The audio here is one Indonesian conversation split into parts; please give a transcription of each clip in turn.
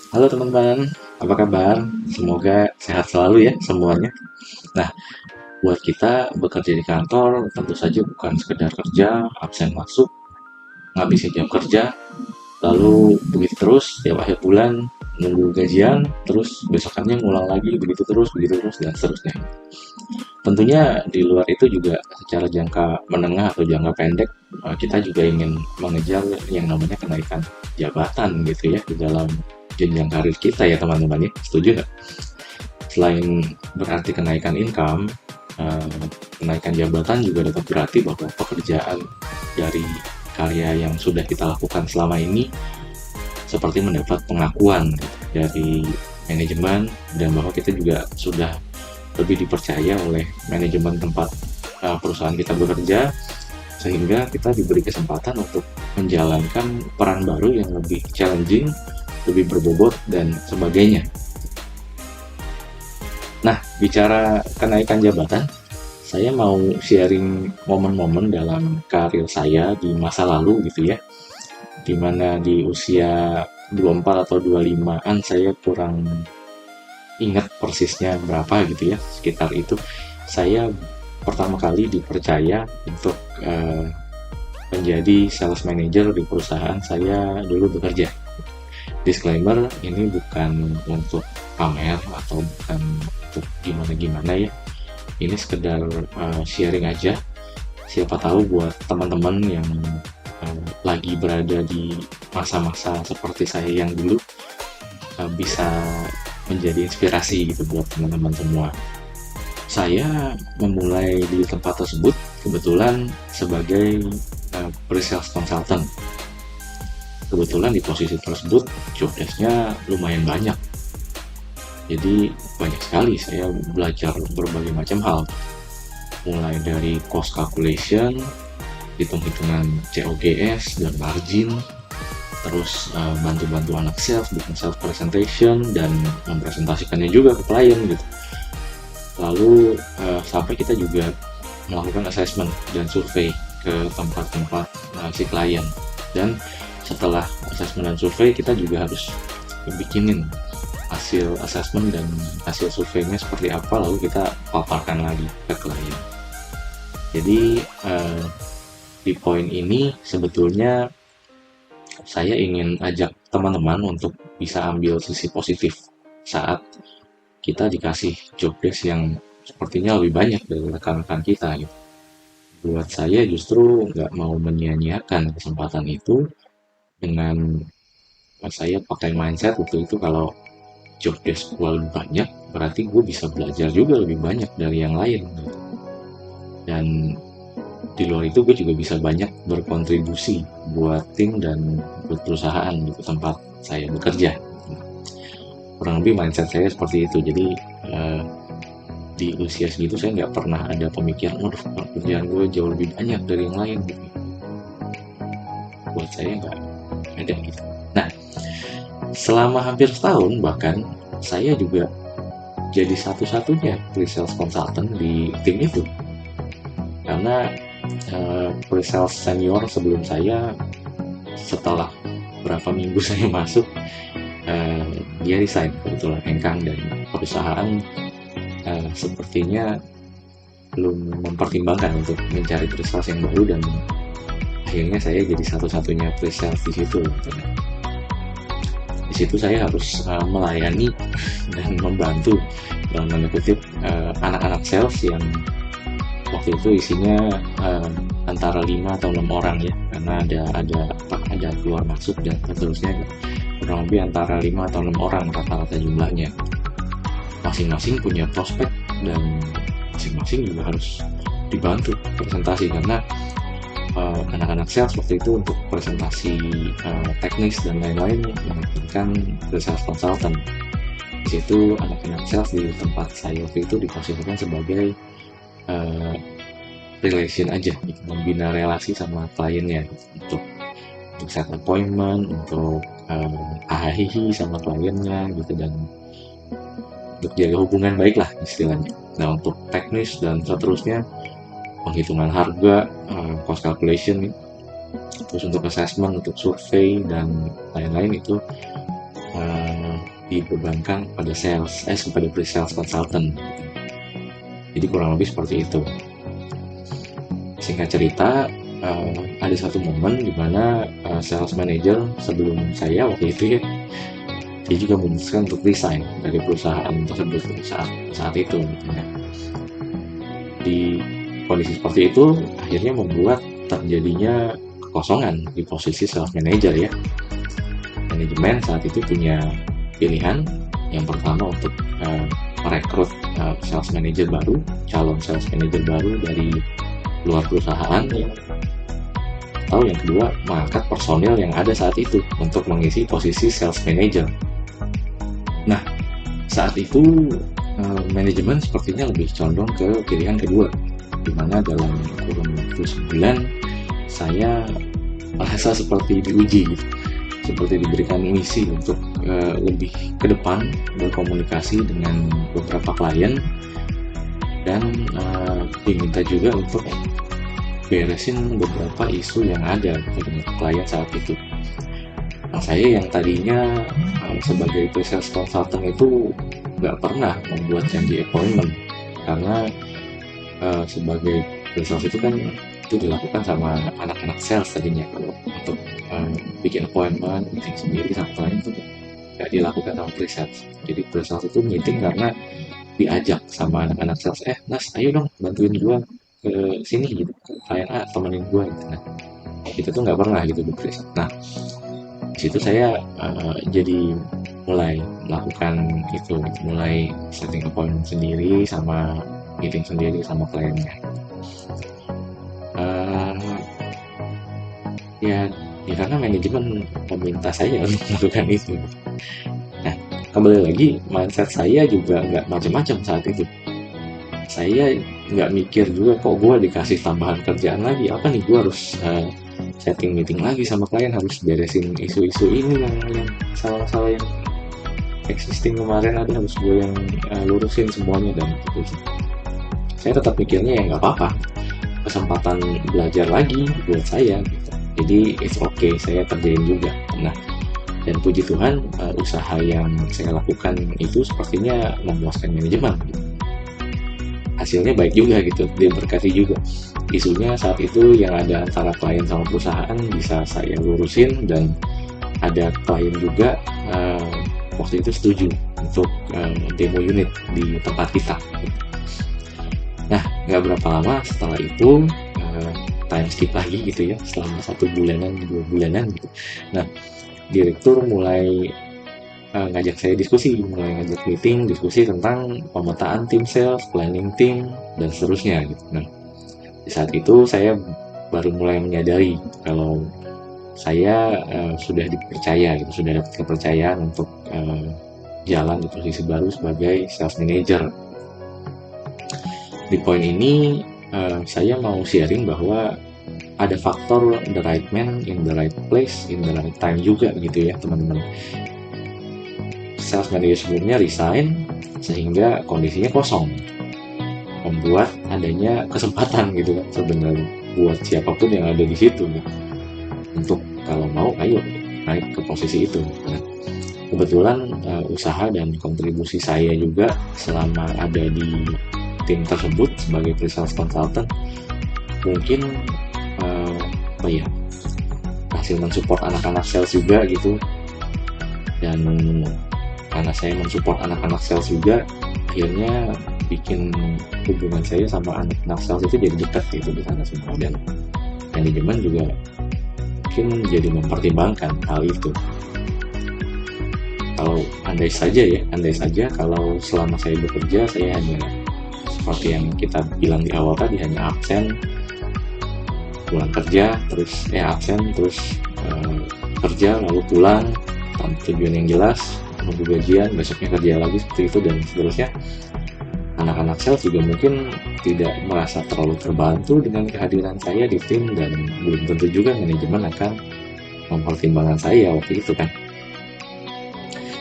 Halo teman-teman, apa kabar? Semoga sehat selalu ya semuanya. Nah, buat kita bekerja di kantor tentu saja bukan sekedar kerja, absen masuk, ngabisin jam kerja, lalu begitu terus tiap akhir bulan nunggu gajian, terus besokannya ngulang lagi begitu terus dan seterusnya. Tentunya di luar itu juga secara jangka menengah atau jangka pendek kita juga ingin mengejar yang namanya kenaikan jabatan gitu ya di dalam jenjang karir kita ya teman-teman ya. Setuju nggak? Selain berarti kenaikan income, kenaikan jabatan juga dapat berarti bahwa pekerjaan dari karya yang sudah kita lakukan selama ini seperti mendapat pengakuan dari manajemen dan bahwa kita juga sudah lebih dipercaya oleh manajemen tempat perusahaan kita bekerja sehingga kita diberi kesempatan untuk menjalankan peran baru yang lebih challenging, lebih berbobot dan sebagainya. Nah, bicara kenaikan jabatan, saya mau sharing momen-momen dalam karir saya di masa lalu gitu ya, dimana di usia 24 atau 25-an saya kurang ingat persisnya berapa gitu ya, sekitar itu. Saya pertama kali dipercaya untuk menjadi sales manager di perusahaan saya dulu bekerja. Disclaimer, ini bukan untuk pamer atau bukan untuk gimana-gimana ya. Ini sekedar sharing aja. Siapa tahu buat teman-teman yang lagi berada di masa-masa seperti saya yang dulu bisa menjadi inspirasi gitu buat teman-teman semua. Saya memulai di tempat tersebut kebetulan sebagai pre-sales consultant. Kebetulan di posisi tersebut job desk-nya lumayan banyak. Jadi banyak sekali saya belajar berbagai macam hal. Mulai dari cost calculation, hitung-hitungan COGS dan margin, terus bantu-bantu anak sales bikin sales presentation dan mempresentasikannya juga ke klien gitu. Lalu sampai kita juga melakukan assessment dan survei ke tempat-tempat si klien. Dan setelah assessment dan survei kita juga harus bikinin hasil assessment dan hasil surveinya seperti apa, lalu kita paparkan lagi ke klien. Jadi di poin ini sebetulnya saya ingin ajak teman-teman untuk bisa ambil sisi positif saat kita dikasih job desk yang sepertinya lebih banyak dari rekan-rekan kita gitu. Buat saya justru nggak mau menyia-nyiakan kesempatan itu dengan saya pakai mindset waktu itu kalau job desk gue lebih banyak berarti gue bisa belajar juga lebih banyak dari yang lain gitu. Dan di luar itu gue juga bisa banyak berkontribusi buat tim dan buat perusahaan gitu tempat saya bekerja. Kurang lebih mindset saya seperti itu. Jadi di usia segitu saya nggak pernah ada pemikiran, waduh pekerjaan gue jauh lebih banyak dari yang lain gitu. Buat saya nggak ada gitu. Nah, selama hampir setahun bahkan saya juga jadi satu-satunya pre-sales consultant di tim itu. Karena pre-sales senior sebelum saya setelah berapa minggu saya masuk dia resign kebetulan hengkang dan perusahaan sepertinya belum mempertimbangkan untuk mencari pre-sales yang baru dan akhirnya saya jadi satu-satunya pre-sales di situ. Di situ saya harus melayani dan membantu dalam tanda kutip anak-anak sales yang waktu itu isinya antara 5 atau 6 orang ya, karena ada keluar masuk dan seterusnya, kurang lebih antara 5 atau 6 orang rata-rata jumlahnya. Masing-masing punya prospek dan masing-masing juga harus dibantu presentasi karena anak-anak sales waktu itu untuk presentasi teknis dan lain-lain menggunakan sales consultant. Di situ anak-anak sales di tempat saya waktu itu diposisikan sebagai relation aja gitu, membina relasi sama kliennya untuk set appointment, untuk hahihi sama kliennya gitu dan untuk jaga hubungan baik lah istilahnya. Nah untuk teknis dan seterusnya penghitungan harga, cost calculation, terus untuk assessment, untuk survei dan lain-lain itu dibebankan kepada kepada pre-sales consultant. Jadi kurang lebih seperti itu. Singkat cerita, ada satu momen di mana sales manager sebelum saya waktu itu ya, dia juga memutuskan untuk resign dari perusahaan tersebut saat itu. Di kondisi seperti itu akhirnya membuat terjadinya kekosongan di posisi sales manager ya. Manajemen saat itu punya pilihan yang pertama untuk merekrut sales manager baru, calon sales manager baru dari luar perusahaan ya. Atau yang kedua, mengangkat personil yang ada saat itu untuk mengisi posisi sales manager. Nah, saat itu manajemen sepertinya lebih condong ke pilihan kedua, di mana dalam kurun waktu sebulan saya merasa seperti diuji gitu. Seperti diberikan misi untuk lebih ke depan berkomunikasi dengan beberapa klien dan diminta juga untuk beresin beberapa isu yang ada dengan klien saat itu. Nah, saya yang tadinya sebagai pre-sales consultant itu nggak pernah membuat janji appointment, karena sebagai pre-sales itu kan itu dilakukan sama anak-anak sales tadinya. Kalau untuk bikin appointment, meeting sendiri sama klien itu nggak dilakukan sama pre-sales. Jadi pre-sales itu meeting karena diajak sama anak-anak sales, Nas ayo dong bantuin gua ke sini gitu, ke klien A, temenin gua gitu. Nah, itu tuh nggak pernah gitu di pre-sales. Nah, di situ saya jadi mulai melakukan itu, mulai setting appointment sendiri sama meeting sendiri sama kliennya. Ya karena manajemen meminta saya untuk melakukan itu. Nah, kembali lagi mindset saya juga nggak macam-macam saat itu. Saya nggak mikir juga kok gue dikasih tambahan kerjaan lagi, apa nih gue harus setting meeting lagi sama klien, harus beresin isu-isu ini yang salah-salah yang existing kemarin ada, harus gue yang lurusin semuanya. Dan gitu. Saya tetap mikirnya ya nggak apa-apa, kesempatan belajar lagi buat saya gitu. Jadi it's okay, saya kerjain juga. Nah, dan puji Tuhan usaha yang saya lakukan itu sepertinya memuaskan manajemen gitu. Hasilnya baik juga gitu, diberkati juga. Isunya saat itu yang ada antara klien sama perusahaan bisa saya lurusin, dan ada klien juga waktu itu setuju untuk demo unit di tempat kita. Nah, nggak berapa lama setelah itu time skip lagi gitu ya, selama 1 bulanan 2 bulanan gitu. Nah, direktur mulai ngajak saya diskusi, mulai ngajak meeting, diskusi tentang pemetaan tim sales, planning tim, dan seterusnya gitu. Nah, di saat itu saya baru mulai menyadari kalau saya sudah dipercaya gitu, sudah dapat kepercayaan untuk jalan di posisi baru sebagai sales manager. Di poin ini saya mau sharing bahwa ada faktor the right man in the right place in the right time juga gitu ya teman-teman. Sales manager sebelumnya resign sehingga kondisinya kosong, membuat adanya kesempatan gitu kan sebenarnya buat siapapun yang ada di situ gitu, untuk kalau mau ayo naik ke posisi itu. Nah, kebetulan usaha dan kontribusi saya juga selama ada di tim tersebut sebagai pre-sales consultant mungkin hasil mensupport anak-anak sales juga gitu. Dan karena saya mensupport anak-anak sales juga, akhirnya bikin hubungan saya sama anak-anak sales itu jadi dekat gitu di sana semua. Dan manajemen juga mungkin jadi mempertimbangkan hal itu. Kalau andai saja kalau selama saya bekerja saya hanya seperti yang kita bilang di awal tadi, hanya absen, pulang kerja terus absen terus kerja lalu pulang tanpa tujuan yang jelas, nunggu gajian, besoknya kerja lagi seperti itu dan seterusnya. Anak-anak sales juga mungkin tidak merasa terlalu terbantu dengan kehadiran saya di tim, dan belum tentu juga manajemen akan mempertimbangkan saya waktu itu kan.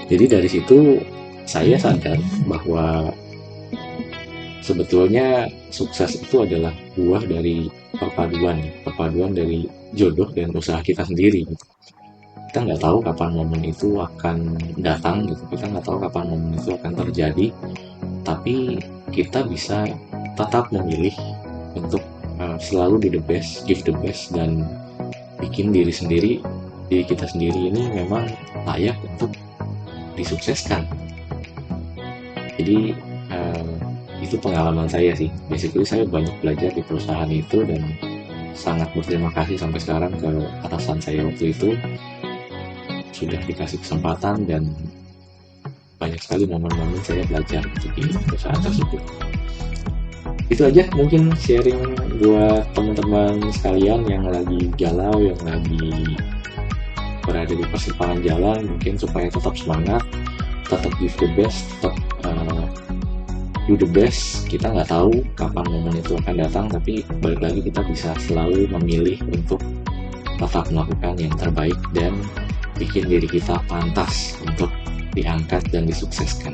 Jadi dari situ saya sadar bahwa sebetulnya sukses itu adalah buah dari perpaduan dari jodoh dan usaha kita sendiri. Kita kita nggak tahu kapan momen itu akan datang gitu, kita nggak tahu kapan momen itu akan terjadi, tapi kita bisa tetap memilih untuk selalu be the best, give the best, dan bikin diri kita sendiri ini memang layak untuk disukseskan. Jadi itu pengalaman saya sih. Basically saya banyak belajar di perusahaan itu dan sangat berterima kasih sampai sekarang ke atasan saya waktu itu, sudah dikasih kesempatan dan banyak sekali momen-momen saya belajar di perusahaan tersebut. Itu aja mungkin sharing buat teman-teman sekalian yang lagi galau, yang lagi berada di persimpangan jalan, mungkin supaya tetap semangat, tetap give the best, tetap do the best. Kita nggak tahu kapan momen itu akan datang, tapi balik lagi kita bisa selalu memilih untuk tetap melakukan yang terbaik dan bikin diri kita pantas untuk diangkat dan disukseskan.